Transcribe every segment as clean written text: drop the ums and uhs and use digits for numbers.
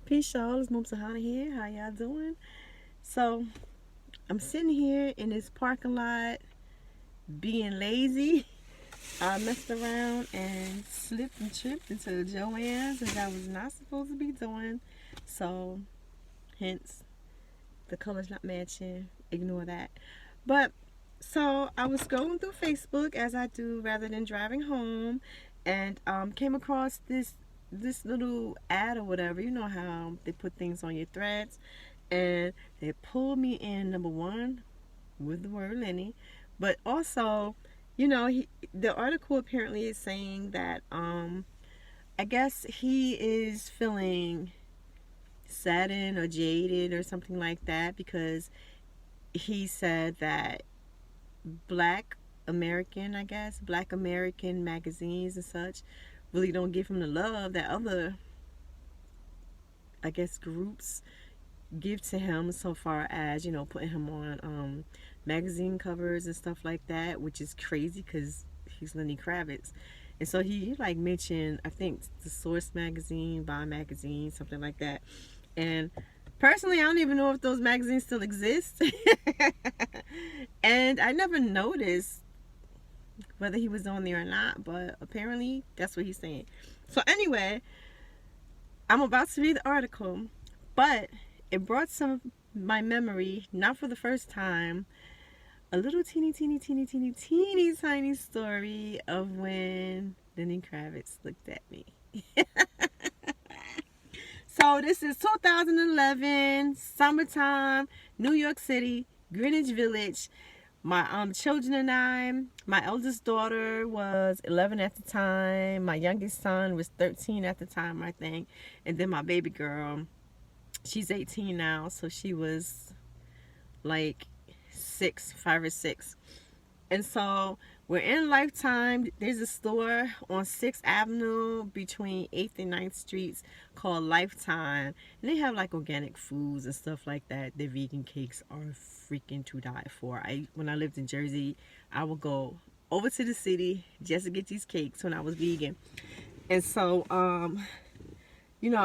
Peace, y'all. It's Mom Sahana here. How y'all doing? So, I'm sitting here in this parking lot being lazy. I messed around and slipped and tripped into Joann's, as I was not supposed to be doing. So, hence, the color's not matching. Ignore that. But, so I was scrolling through Facebook as I do rather than driving home, and came across this little ad or whatever. You know how they put things on your threads, and they pulled me in, number one, with the word Lenny, but also, the article apparently is saying that I guess he is feeling saddened or jaded or something like that because he said that black black American magazines and such really don't give him the love that other, I guess, groups give to him, so far as, putting him on magazine covers and stuff like that, which is crazy because he's Lenny Kravitz. And so he like mentioned, I think, the Source magazine, Bond magazine, something like that. And personally, I don't even know if those magazines still exist. And I never noticed whether he was on there or not, but apparently that's what he's saying. So anyway, I'm about to read the article, but it brought some of my memory, not for the first time, a little teeny tiny story of when Lenny Kravitz looked at me. So this is 2011, summertime, New York City, Greenwich Village. My children and I, my eldest daughter was 11 at the time. My youngest son was 13 at the time, I think. And then my baby girl, she's 18 now, so she was like 5 or 6. And so we're in Lifetime. There's a store on 6th Avenue between 8th and 9th Streets called Lifetime. And they have like organic foods and stuff like that. Their vegan cakes are freaking to die for. When I lived in Jersey, I would go over to the city just to get these cakes when I was vegan. And so, I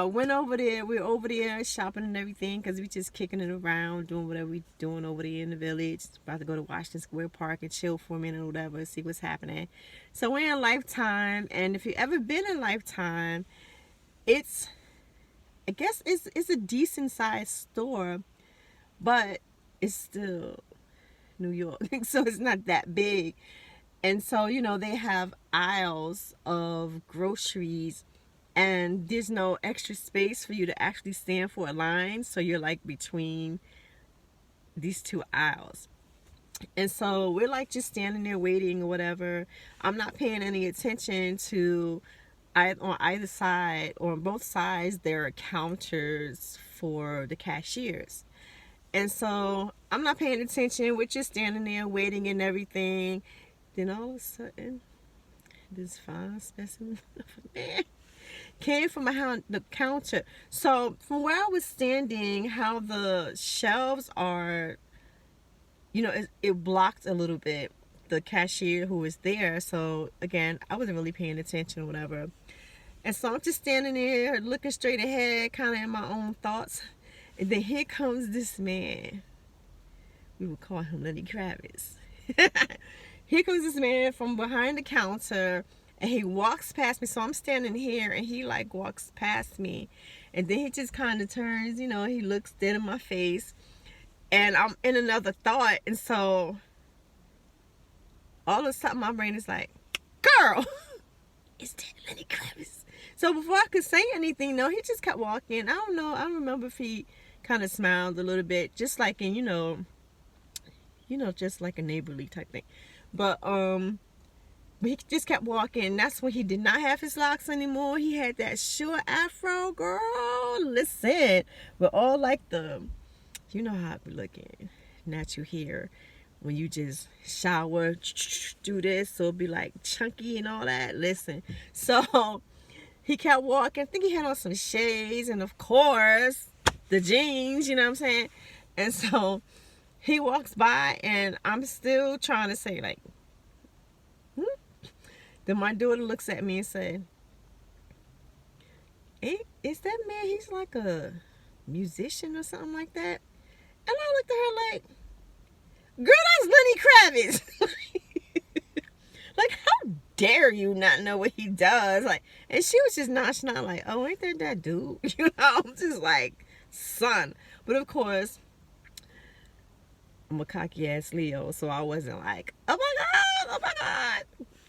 went over there. We were over there shopping and everything because we just kicking it around, doing whatever we doing over there in the village. About to go to Washington Square Park and chill for a minute or whatever, see what's happening. So we're in Lifetime, and if you've ever been in Lifetime, I guess it's a decent sized store, but it's still New York, so it's not that big. And so, they have aisles of groceries, and there's no extra space for you to actually stand for a line, so you're like between these two aisles. And so we're like just standing there waiting or whatever. I'm not paying any attention to on either side or on both sides there are counters for the cashiers. And so I'm not paying attention. We're just standing there waiting and everything. Then all of a sudden, this fine specimen of a man came from behind the counter. So from where I was standing, how the shelves are, it blocked a little bit the cashier who was there. So again, I wasn't really paying attention or whatever. And so I'm just standing there looking straight ahead, kind of in my own thoughts. And then here comes this man. We would call him Lenny Kravitz. Here comes this man from behind the counter, and he walks past me. So I'm standing here, and he like walks past me, and then he just kind of turns, he looks dead in my face, and I'm in another thought. And so all of a sudden my brain is like, girl, is that Lenny Kravitz? So before I could say anything, no, he just kept walking. I don't know, I don't remember if he kind of smiled a little bit, just like in, just like a neighborly type thing. But he just kept walking. That's when he did not have his locks anymore. He had that short afro, girl. Listen, we're all like you know how I be looking, natural hair. When you just shower, do this, so it'll be like chunky and all that. Listen, so he kept walking. I think he had on some shades, and of course the jeans. You know what I'm saying? And so he walks by, and I'm still trying to say like, Then my daughter looks at me and said, ain't is that man, he's like a musician or something like that? And I looked at her like, girl, that's Lenny Kravitz. Like, how dare you not know what he does? Like, and she was just nonchalant, like, oh, ain't that dude? You know, I'm just like, son. But of course, I'm a cocky ass Leo, so I wasn't like, oh my God, oh my God.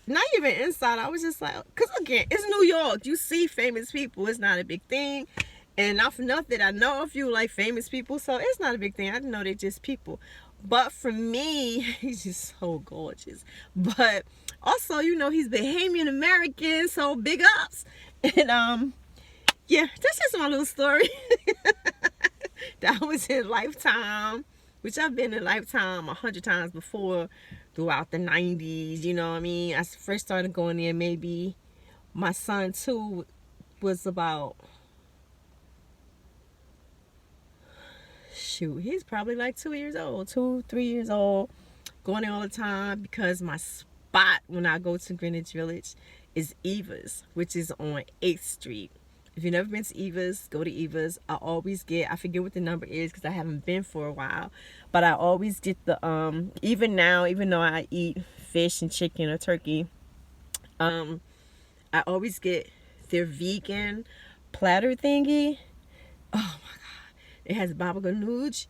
Not even inside. I was just like, because again, it's New York. You see famous people. It's not a big thing. And not for nothing, I know a few like famous people, so it's not a big thing. I know they're just people. But for me, he's just so gorgeous. But also, you know, he's Bahamian American, so big ups. And yeah, that's just my little story. That was in Lifetime, which I've been in Lifetime 100 times before throughout the 90s, you know what I mean? I first started going there, maybe my son too was about, shoot, he's probably like 2 years old, 3 years old, going there all the time because my spot when I go to Greenwich Village is Eva's, which is on 8th Street. If you've never been to Eva's, go to Eva's. I always get, I forget what the number is because I haven't been for a while, but I always get the, even now, even though I eat fish and chicken or turkey, I always get their vegan platter thingy. Oh my God. It has baba ganoush.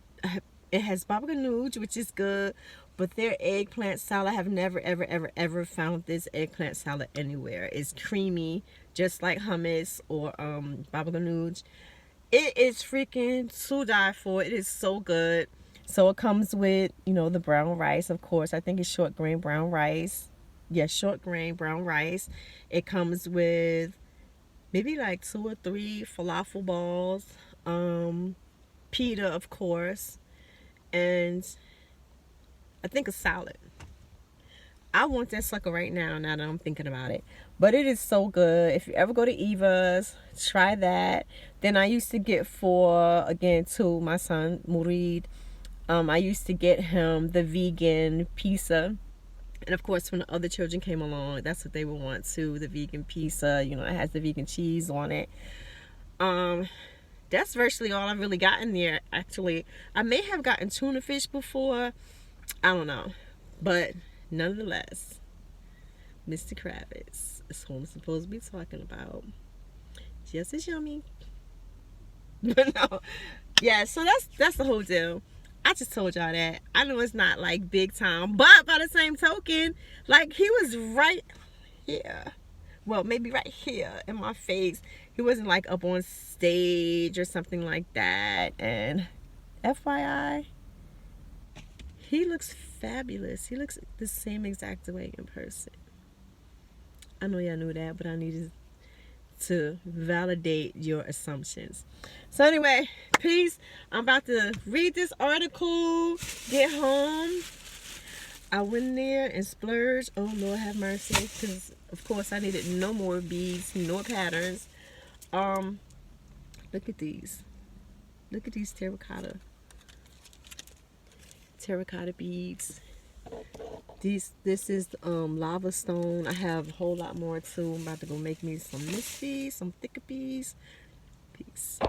It has baba ganoush, which is good. But their eggplant salad, I have never, ever found this eggplant salad anywhere. It's creamy, just like hummus or baba ganoush. It is freaking to die for. It is so good. So it comes with, you know, the brown rice, of course. I think it's short grain brown rice. Yes, short grain brown rice. It comes with maybe like 2 or 3 falafel balls. Pita, of course. And I think a salad. I want that sucker right now that I'm thinking about it. But it is so good. If you ever go to Eva's, try that. Then I used to get for, again, to my son, Murid. I used to get him the vegan pizza. And of course, when the other children came along, that's what they would want too. The vegan pizza, you know, it has the vegan cheese on it. That's virtually all I've really gotten there, actually. I may have gotten tuna fish before. I don't know. But nonetheless, Mr. Kravitz is who I'm supposed to be talking about. Just as yummy. But no. Yeah, so that's the whole deal. I just told y'all that. I know it's not like big time, but by the same token, like he was right here. Well, maybe right here in my face. He wasn't like up on stage or something like that. And FYI, he looks fabulous. He looks the same exact way in person. I know y'all knew that, but I needed to validate your assumptions. So anyway, peace. I'm about to read this article, get home. I went there and splurged. Oh, Lord have mercy. Because, of course, I needed no more beads, no patterns. Look at these. Look at these terracotta beads. This is lava stone. I have a whole lot more too. I'm about to go make me some misties, some thicker beads. Peace.